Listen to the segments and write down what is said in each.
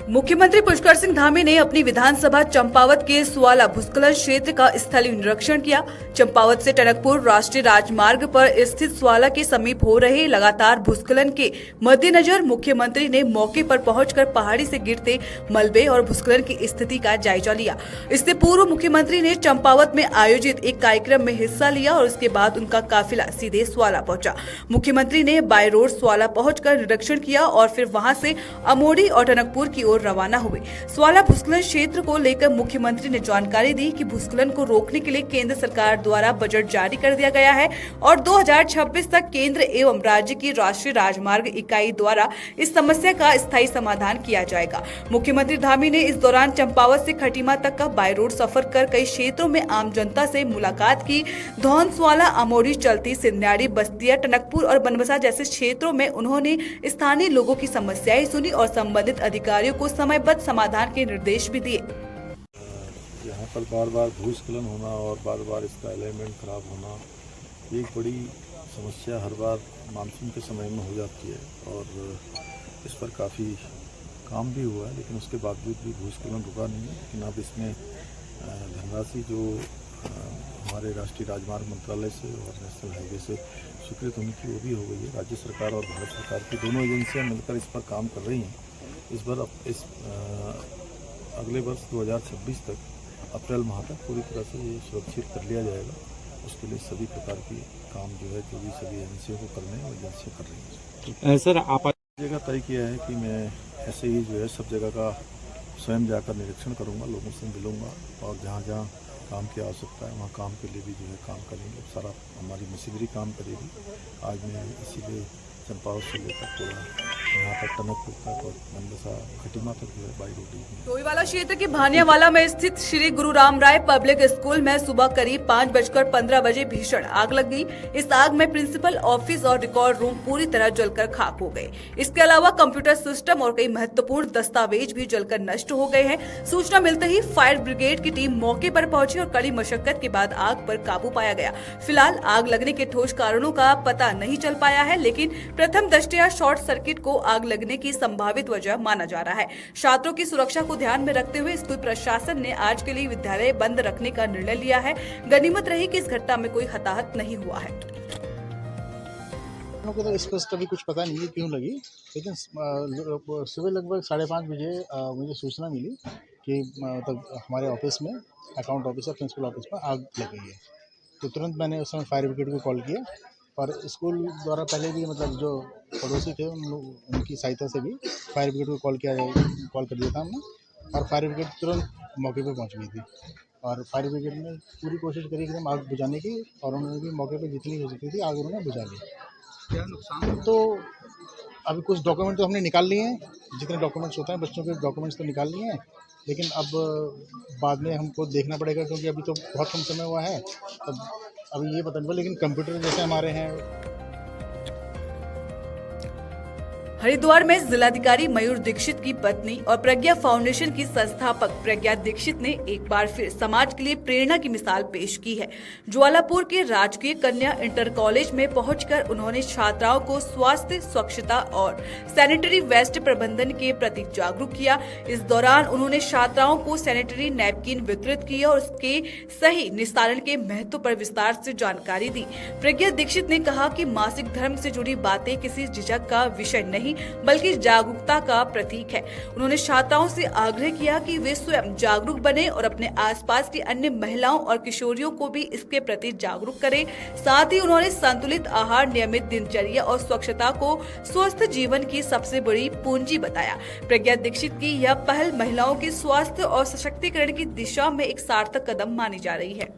मुख्यमंत्री पुष्कर सिंह धामी ने अपनी विधानसभा चंपावत के स्वाला भूस्खलन क्षेत्र का स्थलीय निरीक्षण किया। चंपावत से टनकपुर राष्ट्रीय राजमार्ग पर स्थित स्वाला के समीप हो रहे लगातार भूस्खलन के मद्देनजर मुख्यमंत्री ने मौके पर पहुंचकर पहाड़ी से गिरते मलबे और भूस्खलन की स्थिति का जायजा लिया। इससे पूर्व मुख्यमंत्री ने चंपावत में आयोजित एक कार्यक्रम में हिस्सा लिया और उसके बाद उनका काफिला सीधे स्वाला पहुंचा। मुख्यमंत्री ने बाय रोड स्वाला पहुंचकर निरीक्षण किया और फिर वहां से अमोड़ी और टनकपुर की रवाना हुए। स्वाला भूस्खलन क्षेत्र को लेकर मुख्यमंत्री ने जानकारी दी कि भूस्खलन को रोकने के लिए केंद्र सरकार द्वारा बजट जारी कर दिया गया है और 2026 तक केंद्र एवं राज्य की राष्ट्रीय राजमार्ग इकाई द्वारा इस समस्या का स्थायी समाधान किया जाएगा। मुख्यमंत्री धामी ने इस दौरान चंपावत से खटीमा तक का बाय रोड सफर कर कई क्षेत्रों में आम जनता से मुलाकात की। धौन, स्वाला, अमोड़ी, चलती, सिंध्याड़ी, बस्तिया, टनकपुर और बनबसा जैसे क्षेत्रों में उन्होंने स्थानीय लोगों की समस्याएं सुनी और संबंधित अधिकारियों को समयबद्ध समाधान के निर्देश भी दिए। यहाँ पर बार बार भूस्खलन होना और बार बार इसका एलिमेंट खराब होना एक बड़ी समस्या हर बार मानसून के समय में हो जाती है और इस पर काफ़ी काम भी हुआ है, लेकिन उसके बावजूद भी भूस्खलन रुका नहीं है। लेकिन अब इसमें धनराशि जो हमारे राष्ट्रीय राजमार्ग मंत्रालय से और नेशनल हाईवे से स्वीकृत होने की वो भी हो गई है। राज्य सरकार और भारत सरकार की दोनों एजेंसियां मिलकर इस पर काम कर रही हैं। इस बार अगले वर्ष 2026 तक अप्रैल माह तक पूरी तरह से ये सुरक्षित कर लिया जाएगा। उसके लिए सभी प्रकार की काम जो है जो भी सभी एजेंसियों को करने हैं और एजेंसियाँ कर रही हैं। सर आप जगह तय किया है कि मैं ऐसे ही जो है सब जगह का स्वयं जाकर निरीक्षण करूँगा, लोगों से मिलूँगा और जहाँ जहाँ काम की आवश्यकता है वहाँ काम के लिए भी जो है काम करेंगे। सारा हमारी मशीनरी काम करेगी। आज मैं इसीलिए चंपावत से लेकर पूरा यहाँ तक टनकपुर तक और बनबसा खटीमा तक जो है बाई रोड। टोईवाला क्षेत्र के भानियावाला में स्थित श्री गुरु राम राय पब्लिक स्कूल में सुबह करीब 5:15 बजे भीषण आग लग गई। इस आग में प्रिंसिपल ऑफिस और रिकॉर्ड रूम पूरी तरह जलकर खाक हो गए। इसके अलावा कंप्यूटर सिस्टम और कई महत्वपूर्ण दस्तावेज भी जलकर नष्ट हो गए हैं। सूचना मिलते ही फायर ब्रिगेड की टीम मौके पर पहुंची और कड़ी मशक्कत के बाद आग पर काबू पाया गया। फिलहाल आग लगने के ठोस कारणों का पता नहीं चल पाया है, लेकिन प्रथम दृष्टया शॉर्ट सर्किट को आग लगने की संभावित वजह माना जा रहा है। छात्रों की सुरक्षा को ध्यान में रखते हुए स्कूल प्रशासन ने आज के लिए विद्यालय बंद रखने का निर्णय लिया है। गनीमत रही कि इस घटना में कोई हताहत नहीं हुआ है। तो स्पष्ट अभी कुछ पता नहीं है क्यों लगी, लेकिन सुबह लगभग 5:30 बजे मुझे सूचना मिली कि मतलब हमारे ऑफिस में अकाउंट ऑफिस और प्रिंसिपल ऑफिस में आग लग गई है। तो तुरंत मैंने उस समय फायर ब्रिगेड को कॉल किया और स्कूल द्वारा पहले भी मतलब जो पड़ोसी थे उनकी सहायता से भी फायर ब्रिगेड को कॉल कर दिया था हमने और फायर ब्रिगेड तुरंत मौके पे पहुंच गई थी और फायर ब्रिगेड ने पूरी कोशिश करी एकदम आग बुझाने की और उन्होंने भी मौके पे जितनी हो सकती थी आग उन्होंने बुझा ली। क्या नुकसान? तो अभी कुछ डॉक्यूमेंट तो हमने निकाल लिए हैं, जितने डॉक्यूमेंट्स होते हैं बच्चों के डॉक्यूमेंट्स तो निकाल लिए हैं, लेकिन अब बाद में हमको देखना पड़ेगा क्योंकि अभी तो बहुत कम समय हुआ है। तब अभी ये पता नहीं, लेकिन कंप्यूटर जैसे हमारे हैं। हरिद्वार में जिलाधिकारी मयूर दीक्षित की पत्नी और प्रज्ञा फाउंडेशन की संस्थापक प्रज्ञा दीक्षित ने एक बार फिर समाज के लिए प्रेरणा की मिसाल पेश की है। ज्वालापुर के राजकीय कन्या इंटर कॉलेज में पहुंचकर उन्होंने छात्राओं को स्वास्थ्य, स्वच्छता और सैनिटरी वेस्ट प्रबंधन के प्रति जागरूक किया। इस दौरान उन्होंने छात्राओं को सैनिटरी नैपकिन वितरित किया और उसके सही निस्तारण के महत्व पर विस्तार से जानकारी दी। प्रज्ञा दीक्षित ने कहा कि मासिक धर्म से जुड़ी बातें किसी झिझक का विषय नहीं बल्कि जागरूकता का प्रतीक है। उन्होंने छात्राओं से आग्रह किया कि वे स्वयं जागरूक बने और अपने आसपास की अन्य महिलाओं और किशोरियों को भी इसके प्रति जागरूक करें। साथ ही उन्होंने संतुलित आहार, नियमित दिनचर्या और स्वच्छता को स्वस्थ जीवन की सबसे बड़ी पूंजी बताया। प्रज्ञा दीक्षित की यह पहल महिलाओं के स्वास्थ्य और सशक्तिकरण की दिशा में एक सार्थक कदम मानी जा रही है।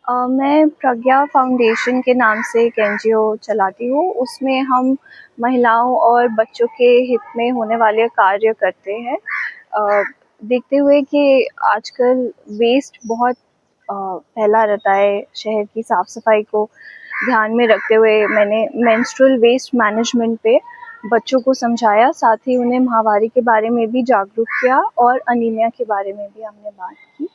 मैं प्रज्ञा फाउंडेशन के नाम से एक एनजीओ चलाती हूँ। उसमें हम महिलाओं और बच्चों के हित में होने वाले कार्य करते हैं। देखते हुए कि आजकल वेस्ट बहुत फैला रहता है, शहर की साफ़ सफाई को ध्यान में रखते हुए मैंने मेंस्ट्रुअल वेस्ट मैनेजमेंट पे बच्चों को समझाया, साथ ही उन्हें माहवारी के बारे में भी जागरूक किया और अनीमिया के बारे में भी हमने बात की।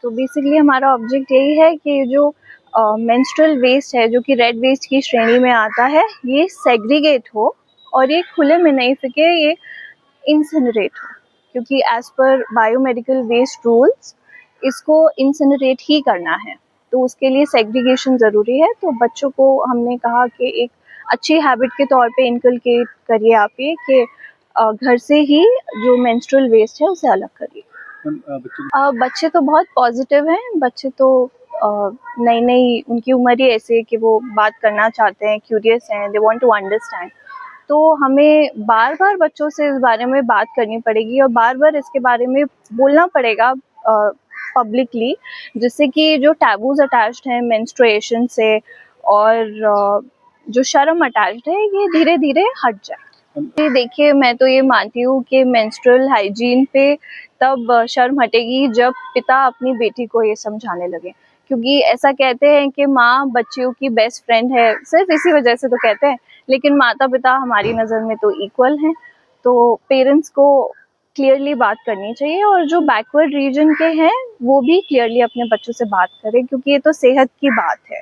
तो बेसिकली हमारा ऑब्जेक्ट यही है कि जो मेंस्ट्रुअल वेस्ट है, जो कि रेड वेस्ट की श्रेणी में आता है, ये सेग्रीगेट हो और ये खुले में नहीं फेंके, ये इंसिनरेट हो, क्योंकि as per biomedical waste rules इसको इंसिनरेट ही करना है, तो उसके लिए सेग्रीगेशन ज़रूरी है। तो बच्चों को हमने कहा कि एक अच्छी हैबिट के तौर पे इनकलकेट करिए आप ये कि घर से ही जो मेंस्ट्रुअल वेस्ट है उसे अलग करिए। बच्चे तो बहुत पॉजिटिव हैं, बच्चे तो नई नई उनकी उम्र ही ऐसे है कि वो बात करना चाहते हैं, क्यूरियस हैं, दे वांट टू अंडरस्टैंड। तो हमें बार बार बच्चों से इस बारे में बात करनी पड़ेगी और बार बार इसके बारे में बोलना पड़ेगा पब्लिकली, जिससे कि जो टैबूज अटैच्ड हैं मेंस्ट्रुएशन से और जो शर्म अटैच्ड है ये धीरे धीरे हट जाए। देखिए, मैं तो ये मानती हूँ कि मेंस्ट्रुअल हाइजीन पे तब शर्म हटेगी जब पिता अपनी बेटी को ये समझाने लगे, क्योंकि ऐसा कहते हैं कि माँ बच्चियों की बेस्ट फ्रेंड है, सिर्फ इसी वजह से तो कहते हैं, लेकिन माता पिता हमारी नज़र में तो इक्वल हैं। तो पेरेंट्स को क्लियरली बात करनी चाहिए और जो बैकवर्ड रीजन के हैं वो भी क्लियरली अपने बच्चों से बात करें, क्योंकि ये तो सेहत की बात है।